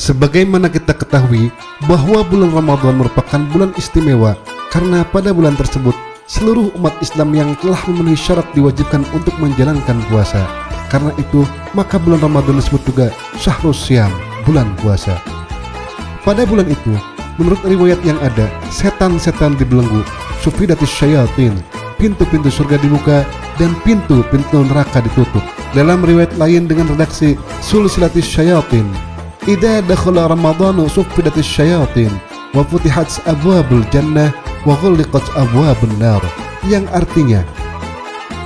Sebagaimana kita ketahui bahwa bulan Ramadan merupakan bulan istimewa karena pada bulan tersebut seluruh umat Islam yang telah memenuhi syarat diwajibkan untuk menjalankan puasa. Karena itu, maka bulan Ramadan disebut juga Syahrus Syam, bulan puasa. Pada bulan itu, menurut riwayat yang ada, setan-setan dibelenggu, sufidatis syayatin, pintu-pintu surga dibuka dan pintu-pintu neraka ditutup. Dalam riwayat lain dengan redaksi sulsilatis syayatin, idza dakhala ramadhanu sufidatis syayatin wa futihat abwabul jannah wa ghulliqat abwabun nar, yang artinya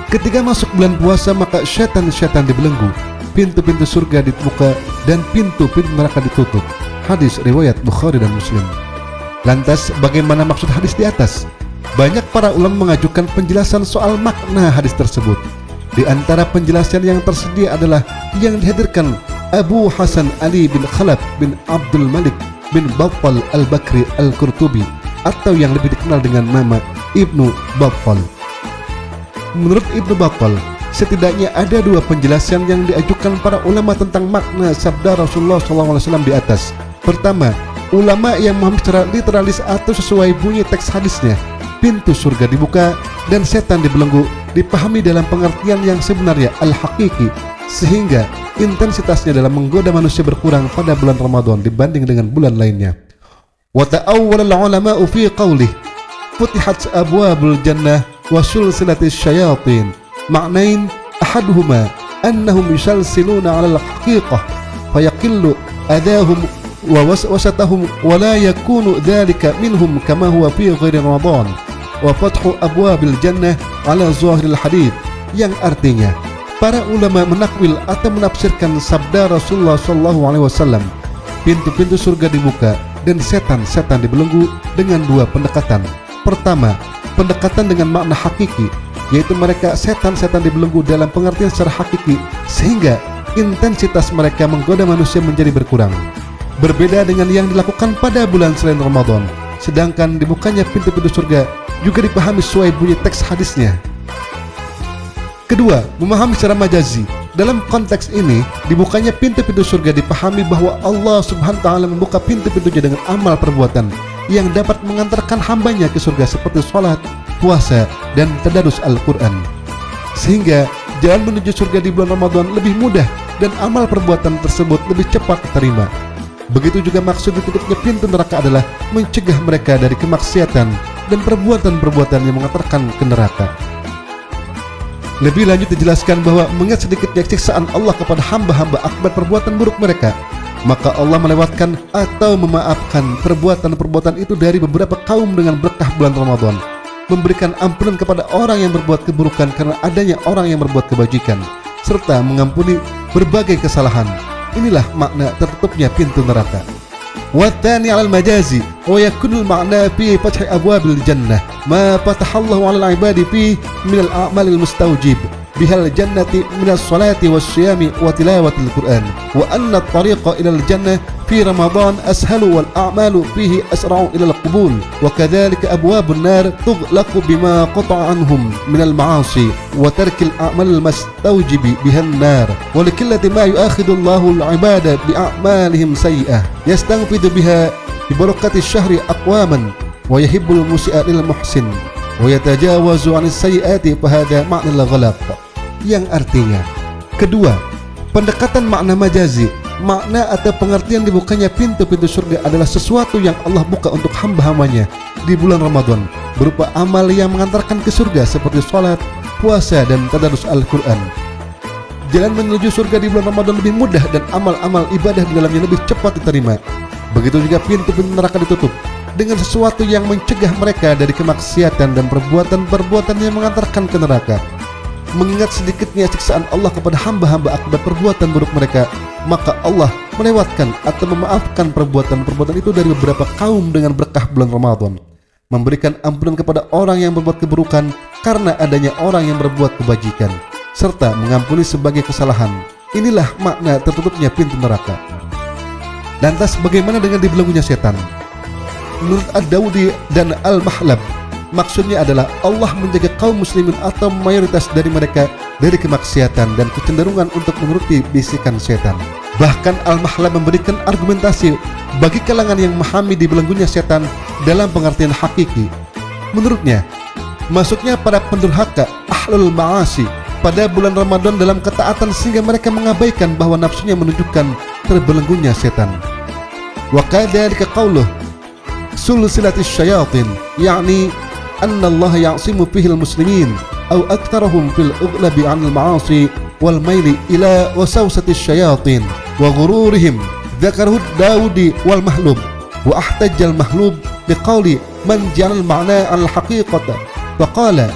ketika masuk bulan puasa maka syaitan-syaitan dibelenggu, pintu-pintu surga dibuka dan pintu-pintu neraka ditutup. Hadis riwayat Bukhari dan Muslim. Lantas bagaimana maksud hadis di atas? Banyak para ulama mengajukan penjelasan soal makna hadis tersebut. Di antara penjelasan yang tersedia adalah yang dihadirkan Abu Hasan Ali bin Khalaf bin Abdul Malik bin Battal al-Bakri al-Qurtubi, atau yang lebih dikenal dengan nama Ibnu Battal. Menurut Ibnu Battal, setidaknya ada dua penjelasan yang diajukan para ulama tentang makna sabda Rasulullah SAW di atas. Pertama, ulama yang memahami secara literalis atau sesuai bunyi teks hadisnya, pintu surga dibuka dan setan dibelenggu, dipahami dalam pengertian yang sebenarnya al-haqiqi, sehingga intensitasnya dalam menggoda manusia berkurang pada bulan Ramadan dibanding dengan bulan lainnya. Wa ta'awwala al-ulama'u fi qawlih futihat abwabul jannah wa sulsilatis syayatin, ma'nain ahaduhuma annahum yusalsiluna 'ala al-haqiqah fayaqillu adahum wa wasatahum wa la yakunu dhalika minhum kama huwa fi ghairi Ramadan wa fathu abwabil jannah 'ala zahiril hadits, yang artinya para ulama menakwil atau menafsirkan sabda Rasulullah SAW, pintu-pintu surga dibuka dan setan-setan dibelenggu dengan dua pendekatan. Pertama, pendekatan dengan makna hakiki, yaitu mereka setan-setan dibelenggu dalam pengertian secara hakiki sehingga intensitas mereka menggoda manusia menjadi berkurang. Berbeda dengan yang dilakukan pada bulan selain Ramadan, sedangkan dibukanya pintu-pintu surga juga dipahami sesuai bunyi teks hadisnya. Kedua, memahami secara majazi. Dalam konteks ini, dibukanya pintu-pintu surga dipahami bahwa Allah Subhanahu wa Ta'ala membuka pintu-pintunya dengan amal perbuatan yang dapat mengantarkan hambanya ke surga seperti sholat, puasa, dan tadarus Al-Quran. Sehingga jalan menuju surga di bulan Ramadan lebih mudah dan amal perbuatan tersebut lebih cepat diterima. Begitu juga maksud ditutupnya pintu neraka adalah mencegah mereka dari kemaksiatan dan perbuatan-perbuatan yang mengantarkan ke neraka. Lebih lanjut dijelaskan bahwa mengingat sedikitnya siksaan Allah kepada hamba-hamba akibat perbuatan buruk mereka, maka Allah melewatkan atau memaafkan perbuatan-perbuatan itu dari beberapa kaum dengan berkah bulan Ramadan, memberikan ampunan kepada orang yang berbuat keburukan karena adanya orang yang berbuat kebajikan, serta mengampuni berbagai kesalahan. Inilah makna tertutupnya pintu neraka. والثاني على المجازي ويكون المعنى في فتح أبواب الجنة ما فتح الله على العباد فيه من الأعمال المستوجب بها الجنة من الصلاة والصيام وتلاوة القرآن، وأن الطريق إلى الجنة في رمضان أسهل والأعمال فيه أسرع إلى القبول، وكذلك أبواب النار تغلق بما قطع عنهم من المعاصي وترك الأعمال المستوجب بها النار، ولقلة ما يؤاخذ الله العباد بأعمالهم سيئة يستنفذ بها ببركة الشهر أقواما ويحب المسيء للمحسن ويتجاوز عن السيئات فهذا معنى الغلق، yang artinya kedua, pendekatan makna majazi, makna atau pengertian dibukanya pintu-pintu surga adalah sesuatu yang Allah buka untuk hamba-hambanya di bulan Ramadan berupa amal yang mengantarkan ke surga seperti sholat, puasa, dan tadarus Al-Quran. Jalan menuju surga di bulan Ramadan lebih mudah dan amal-amal ibadah di dalamnya lebih cepat diterima. Begitu juga pintu-pintu neraka ditutup dengan sesuatu yang mencegah mereka dari kemaksiatan dan perbuatan-perbuatan yang mengantarkan ke neraka. Mengingat sedikitnya siksaan Allah kepada hamba-hamba akibat perbuatan buruk mereka, maka Allah melewatkan atau memaafkan perbuatan-perbuatan itu dari beberapa kaum dengan berkah bulan Ramadan, memberikan ampunan kepada orang yang berbuat keburukan karena adanya orang yang berbuat kebajikan, serta mengampuni sebagai kesalahan. Inilah makna tertutupnya pintu neraka. Lantas bagaimana dengan dibelenggunya setan? Menurut Ad-Dawudi dan Al-Mahlab, maksudnya adalah Allah menjaga kaum muslimin atau mayoritas dari mereka dari kemaksiatan dan kecenderungan untuk menuruti bisikan setan. Bahkan Al-Mahlab memberikan argumentasi bagi kalangan yang memahami dibelenggunya setan dalam pengertian hakiki. Menurutnya, masuknya para pendurhaka ahlul ma'asi pada bulan Ramadan dalam ketaatan sehingga mereka mengabaikan bahwa nafsunya menunjukkan terbelenggunya setan. Wa kadzalika qauluh sulsilatis syayatin, yakni anna Allah ya'simu fihil muslimin aw aktsarahum fil ughlabi 'anil ma'asi wal maili ila wasawsatis syayatin wa ghururihim. Dzakarahu Daudi wal Mahlub wa ahtajja al Mahlub biqauli man ja'al al-ma'na al-haqiqata faqala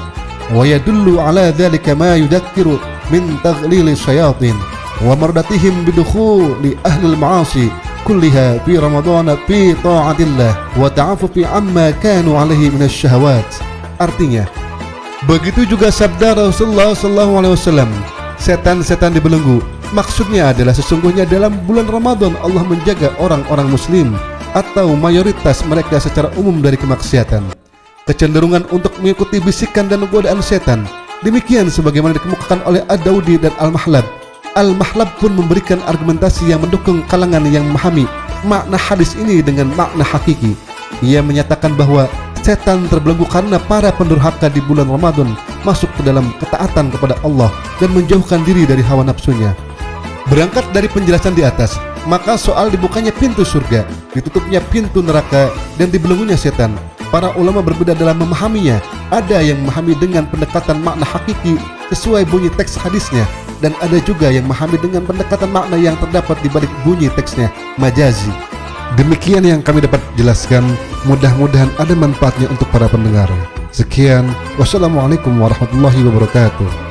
wa yadullu ala dhalika ma yudhakkiru min taghlil syayatin wa mardatihim bidukhuli ahli al-ma'asi kulliha fi ramadhan fi ta'atillah wa ta'affufi amma kanu alaihi min asy-syahawat. Artinya, begitu juga sabda Rasulullah SAW, setan-setan dibelenggu maksudnya adalah sesungguhnya dalam bulan Ramadan Allah menjaga orang-orang muslim atau mayoritas mereka secara umum dari kemaksiatan, kecenderungan untuk mengikuti bisikan dan godaan setan. Demikian sebagaimana dikemukakan oleh Ad-Daudi dan Al-Mahlab. Al-Mahlab pun memberikan argumentasi yang mendukung kalangan yang memahami makna hadis ini dengan makna hakiki. Ia menyatakan bahwa setan terbelenggu karena para pendurhaka di bulan Ramadan masuk ke dalam ketaatan kepada Allah dan menjauhkan diri dari hawa nafsunya. Berangkat dari penjelasan di atas, maka soal dibukanya pintu surga, ditutupnya pintu neraka, dan dibelenggunya setan, para ulama berbeda dalam memahaminya. Ada yang memahami dengan pendekatan makna hakiki sesuai bunyi teks hadisnya, dan ada juga yang memahami dengan pendekatan makna yang terdapat di balik bunyi teksnya, majazi. Demikian yang kami dapat jelaskan, mudah-mudahan ada manfaatnya untuk para pendengar. Sekian, wassalamualaikum warahmatullahi wabarakatuh.